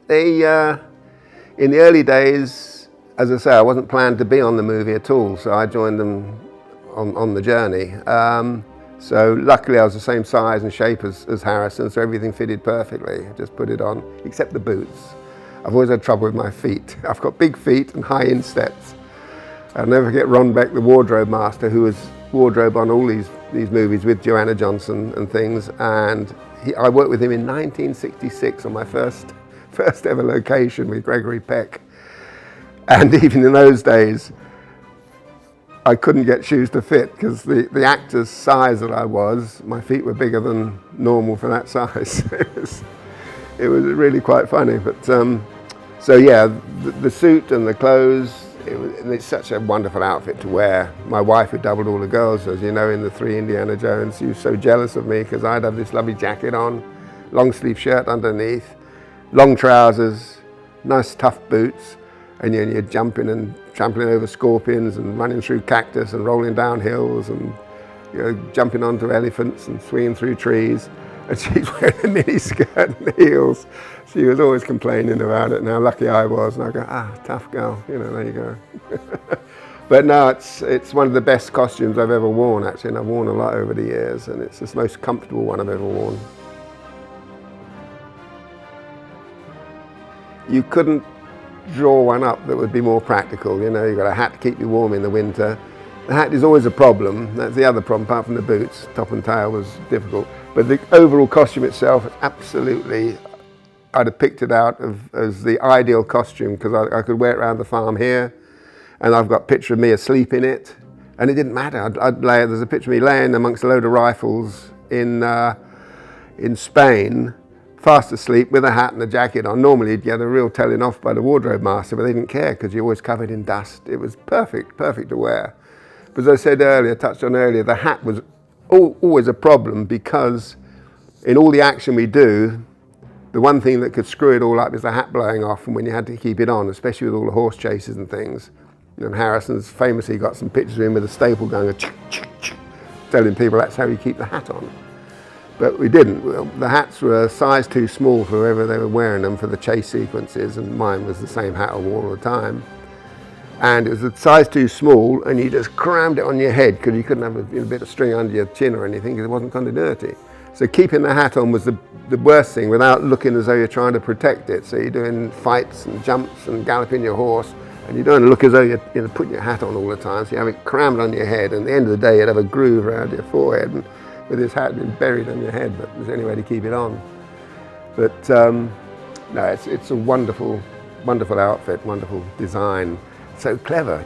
In the early days, as I say, I wasn't planned to be on the movie at all, so I joined them on the journey. So luckily I was the same size and shape as Harrison, so everything fitted perfectly. I just put it on, except the boots. I've always had trouble with my feet. I've got big feet and high insteps. I'll never forget Ron Beck, the wardrobe master, who was wardrobe on all these movies with Joanna Johnson and things, and I worked with him in 1966 on my first ever location with Gregory Peck. And even in those days, I couldn't get shoes to fit because the actor's size that I was, my feet were bigger than normal for that size. It was really quite funny. But so yeah, the suit and the clothes, it's such a wonderful outfit to wear. My wife, who doubled all the girls, as you know, in the 3 Indiana Jones, she was so jealous of me because I'd have this lovely jacket on, long sleeve shirt underneath, long trousers, nice tough boots, and you're jumping and trampling over scorpions and running through cactus and rolling down hills and jumping onto elephants and swinging through trees. And she's wearing a mini skirt and heels. She was always complaining about it and how lucky I was. And I go, tough girl, there you go. But no, it's one of the best costumes I've ever worn, actually, and I've worn a lot over the years, and it's the most comfortable one I've ever worn. You couldn't draw one up that would be more practical. You've got a hat to keep you warm in the winter. The hat is always a problem. That's the other problem, apart from the boots. Top and tail was difficult. But the overall costume itself, absolutely, I'd have picked it out as the ideal costume because I could wear it around the farm here, and I've got a picture of me asleep in it, and it didn't matter. There's a picture of me laying amongst a load of rifles in Spain, fast asleep with a hat and a jacket on. Normally you'd get a real telling off by the wardrobe master, but they didn't care because you're always covered in dust. It was perfect to wear. But as I said earlier, touched on earlier, the hat was always a problem because in all the action we do, the one thing that could screw it all up is the hat blowing off, and when you had to keep it on, especially with all the horse chases and things. And Harrison's famously got some pictures of him with a staple gun, telling people that's how you keep the hat on. But we didn't. The hats were a size too small for whoever they were wearing them for the chase sequences, and mine was the same hat I wore all the time. And it was a size too small, and you just crammed it on your head because you couldn't have a bit of string under your chin or anything because it wasn't continuity. So keeping the hat on was the worst thing without looking as though you're trying to protect it. So you're doing fights and jumps and galloping your horse, and you don't look as though you're putting your hat on all the time. So you have it crammed on your head, and at the end of the day you'd have a groove around your forehead, and with this hat being buried on your head, but there's any way to keep it on. But no, it's a wonderful outfit, wonderful design, so clever.